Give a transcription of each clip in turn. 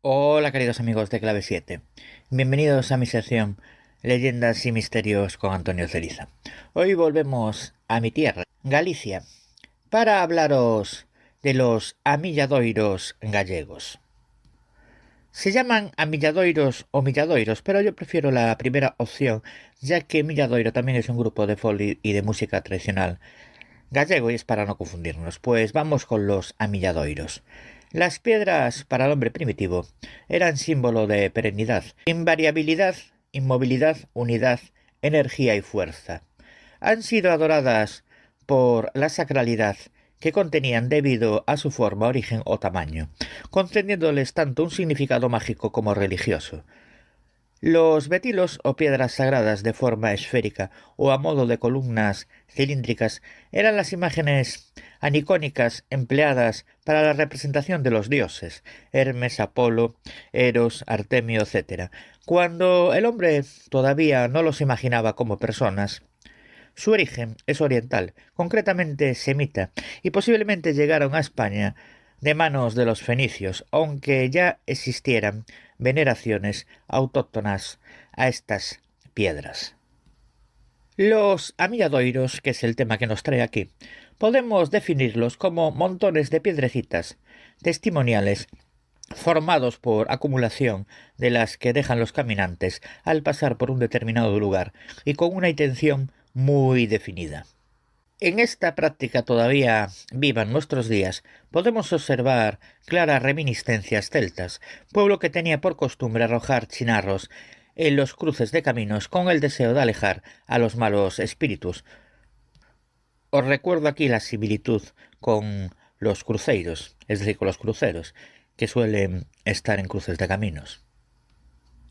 Hola queridos amigos de Clave 7. Bienvenidos a mi sección Leyendas y Misterios con Antonio Ceriza. Hoy volvemos a mi tierra, Galicia, para hablaros de los amilladoiros gallegos. Se llaman amilladoiros o milladoiros, pero yo prefiero la primera opción, ya que milladoiro también es un grupo de folk y de música tradicional gallego y es para no confundirnos, pues vamos con los amilladoiros. Las piedras para el hombre primitivo eran símbolo de perennidad, invariabilidad, inmovilidad, unidad, energía y fuerza. Han sido adoradas por la sacralidad que contenían debido a su forma, origen o tamaño, concediéndoles tanto un significado mágico como religioso. Los betilos o piedras sagradas de forma esférica o a modo de columnas cilíndricas eran las imágenes anicónicas empleadas para la representación de los dioses, Hermes, Apolo, Eros, Artemio, etc., cuando el hombre todavía no los imaginaba como personas. Su origen es oriental, concretamente semita, y posiblemente llegaron a España de manos de los fenicios, aunque ya existieran veneraciones autóctonas a estas piedras. Los amilladoiros, que es el tema que nos trae aquí, podemos definirlos como montones de piedrecitas testimoniales formados por acumulación de las que dejan los caminantes al pasar por un determinado lugar y con una intención muy definida. En esta práctica todavía viva en nuestros días, podemos observar claras reminiscencias celtas, pueblo que tenía por costumbre arrojar chinarros en los cruces de caminos con el deseo de alejar a los malos espíritus. Os recuerdo aquí la similitud con los cruceiros, es decir, con los cruceros, que suelen estar en cruces de caminos.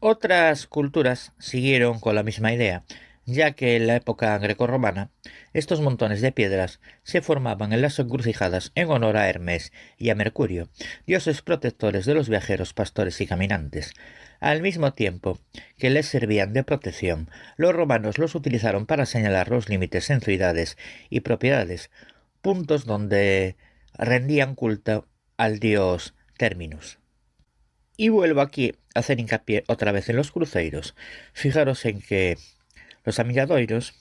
Otras culturas siguieron con la misma idea, ya que en la época grecorromana estos montones de piedras se formaban en las encrucijadas en honor a Hermes y a Mercurio, dioses protectores de los viajeros, pastores y caminantes. Al mismo tiempo que les servían de protección, los romanos los utilizaron para señalar los límites en ciudades y propiedades, puntos donde rendían culto al dios Terminus. Y vuelvo aquí a hacer hincapié otra vez en los cruceiros. Fijaros en que los amilladoiros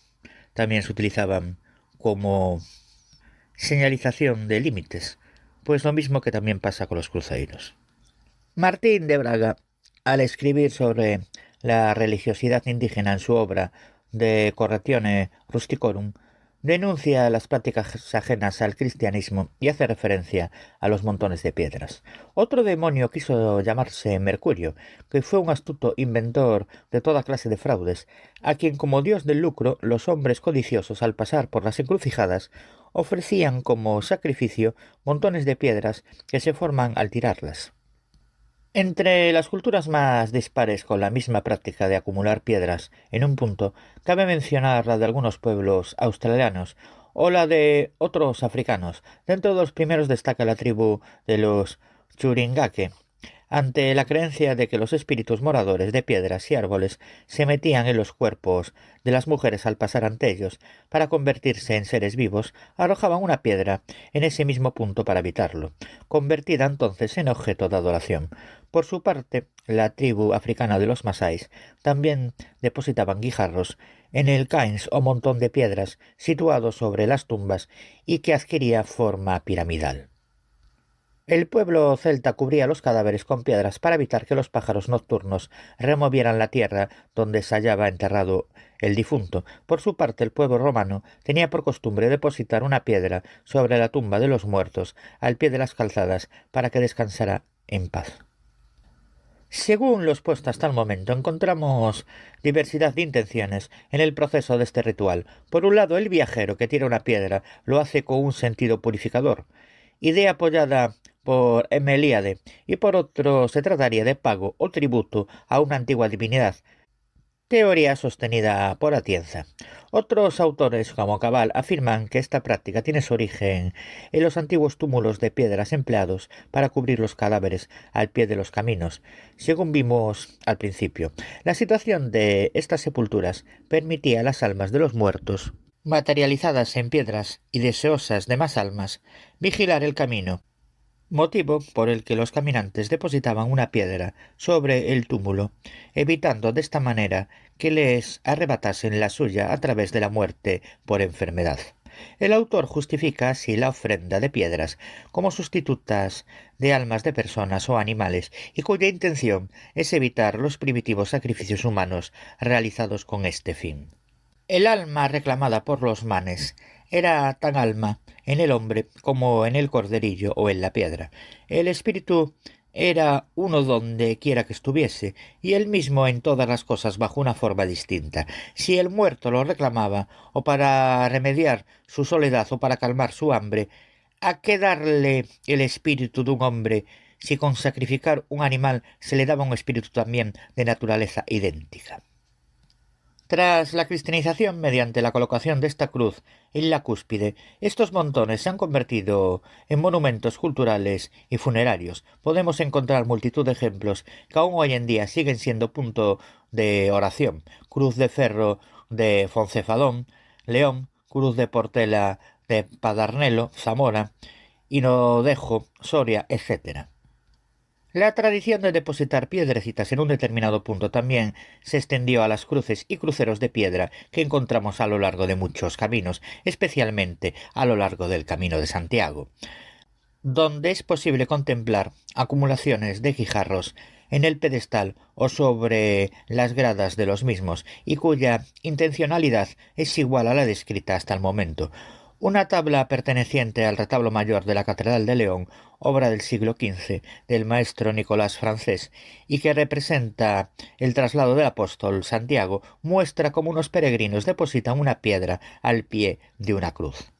también se utilizaban como señalización de límites, pues lo mismo que también pasa con los cruceiros. Martín de Braga, al escribir sobre la religiosidad indígena en su obra De Correctione Rusticorum, denuncia las prácticas ajenas al cristianismo y hace referencia a los montones de piedras. Otro demonio quiso llamarse Mercurio, que fue un astuto inventor de toda clase de fraudes, a quien como dios del lucro los hombres codiciosos al pasar por las encrucijadas ofrecían como sacrificio montones de piedras que se forman al tirarlas. Entre las culturas más dispares con la misma práctica de acumular piedras en un punto, cabe mencionar la de algunos pueblos australianos o la de otros africanos. Dentro de los primeros destaca la tribu de los Churingake, ante la creencia de que los espíritus moradores de piedras y árboles se metían en los cuerpos de las mujeres al pasar ante ellos para convertirse en seres vivos, arrojaban una piedra en ese mismo punto para evitarlo, convertida entonces en objeto de adoración. Por su parte, la tribu africana de los masáis también depositaban guijarros en el cairns o montón de piedras situado sobre las tumbas y que adquiría forma piramidal. El pueblo celta cubría los cadáveres con piedras para evitar que los pájaros nocturnos removieran la tierra donde se hallaba enterrado el difunto. Por su parte, el pueblo romano tenía por costumbre depositar una piedra sobre la tumba de los muertos al pie de las calzadas para que descansara en paz. Según lo expuesto hasta el momento, encontramos diversidad de intenciones en el proceso de este ritual. Por un lado, el viajero que tira una piedra lo hace con un sentido purificador, idea apoyada por Hemeliade, y por otro se trataría de pago o tributo a una antigua divinidad, teoría sostenida por Atienza. Otros autores, como Cabal, afirman que esta práctica tiene su origen en los antiguos túmulos de piedras empleados para cubrir los cadáveres al pie de los caminos. Según vimos al principio, la situación de estas sepulturas permitía a las almas de los muertos, materializadas en piedras y deseosas de más almas, vigilar el camino motivo por el que los caminantes depositaban una piedra sobre el túmulo, evitando de esta manera que les arrebatasen la suya a través de la muerte por enfermedad. El autor justifica así la ofrenda de piedras como sustitutas de almas de personas o animales y cuya intención es evitar los primitivos sacrificios humanos realizados con este fin. El alma reclamada por los manes era tan alma en el hombre como en el corderillo o en la piedra. El espíritu era uno donde quiera que estuviese, y él mismo en todas las cosas bajo una forma distinta. Si el muerto lo reclamaba, o para remediar su soledad o para calmar su hambre, ¿a qué darle el espíritu de un hombre si con sacrificar un animal se le daba un espíritu también de naturaleza idéntica? Tras la cristianización mediante la colocación de esta cruz en la cúspide, estos montones se han convertido en monumentos culturales y funerarios. Podemos encontrar multitud de ejemplos que aún hoy en día siguen siendo punto de oración. Cruz de Ferro de Foncefadón, León, Cruz de Portela de Padarnelo, Zamora, Hinodejo, Soria, etc. La tradición de depositar piedrecitas en un determinado punto también se extendió a las cruces y cruceros de piedra que encontramos a lo largo de muchos caminos, especialmente a lo largo del Camino de Santiago, donde es posible contemplar acumulaciones de guijarros en el pedestal o sobre las gradas de los mismos, y cuya intencionalidad es igual a la descrita hasta el momento. Una tabla perteneciente al retablo mayor de la Catedral de León, obra del siglo XV del maestro Nicolás Francés, y que representa el traslado del apóstol Santiago, muestra cómo unos peregrinos depositan una piedra al pie de una cruz.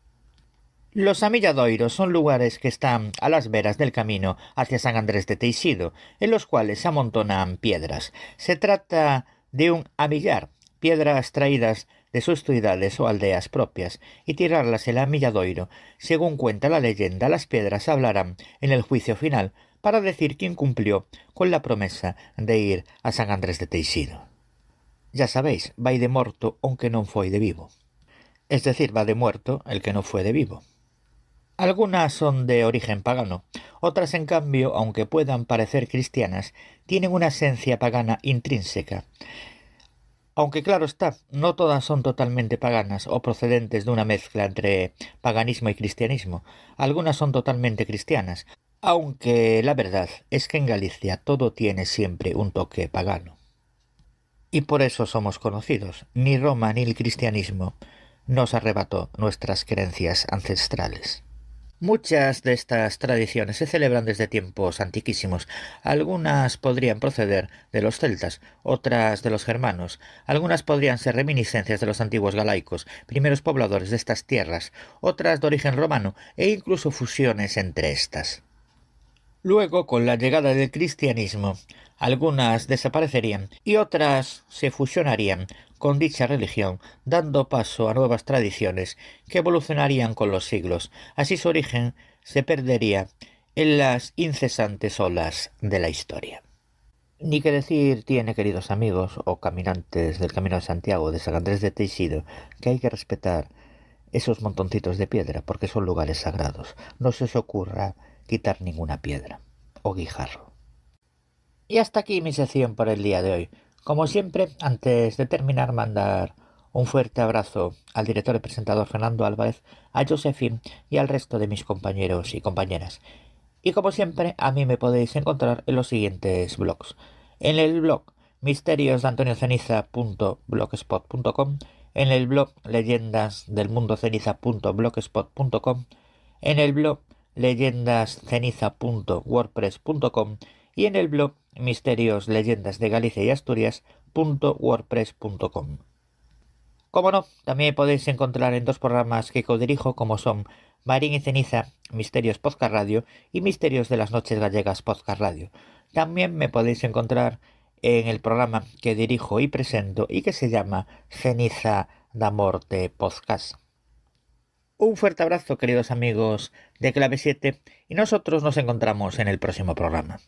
Los amilladoiros son lugares que están a las veras del camino hacia San Andrés de Teixido, en los cuales se amontonan piedras. Se trata de un amillar, piedras traídas de sus ciudades o aldeas propias, y tirarlas en el amilladoiro. Según cuenta la leyenda, las piedras hablarán en el juicio final para decir quién cumplió con la promesa de ir a San Andrés de Teixido. Ya sabéis, vai de morto aunque non foi de vivo. Es decir, va de muerto el que no fue de vivo. Algunas son de origen pagano, otras en cambio, aunque puedan parecer cristianas, tienen una esencia pagana intrínseca. Aunque claro está, no todas son totalmente paganas o procedentes de una mezcla entre paganismo y cristianismo. Algunas son totalmente cristianas, aunque la verdad es que en Galicia todo tiene siempre un toque pagano. Y por eso somos conocidos. Ni Roma ni el cristianismo nos arrebató nuestras creencias ancestrales. Muchas de estas tradiciones se celebran desde tiempos antiquísimos. Algunas podrían proceder de los celtas, otras de los germanos. Algunas podrían ser reminiscencias de los antiguos galaicos, primeros pobladores de estas tierras, otras de origen romano e incluso fusiones entre estas. Luego, con la llegada del cristianismo, algunas desaparecerían y otras se fusionarían con dicha religión, dando paso a nuevas tradiciones que evolucionarían con los siglos. Así su origen se perdería en las incesantes olas de la historia. Ni que decir tiene, queridos amigos o caminantes del Camino de Santiago de San Andrés de Teixido, que hay que respetar esos montoncitos de piedra porque son lugares sagrados. No se os ocurra quitar ninguna piedra o guijarro. Y hasta aquí mi sección por el día de hoy. Como siempre, antes de terminar, mandar un fuerte abrazo al director y presentador Fernando Álvarez, a Josephine y al resto de mis compañeros y compañeras. Y como siempre, a mí me podéis encontrar en los siguientes blogs. En el blog misteriosdeantonioceniza.blogspot.com, en el blog leyendasdelmundoceniza.blogspot.com, en el blog leyendasceniza.wordpress.com y en el blog Misterios, Leyendas de Galicia y Asturias.wordpress.com. Como no, también podéis encontrar en dos programas que codirijo, como son Marín y Ceniza, Misterios Podcast Radio, y Misterios de las Noches Gallegas Podcast Radio. También me podéis encontrar en el programa que dirijo y presento y que se llama Ceniza da Morte Podcast. Un fuerte abrazo, queridos amigos de Clave 7, y nosotros nos encontramos en el próximo programa.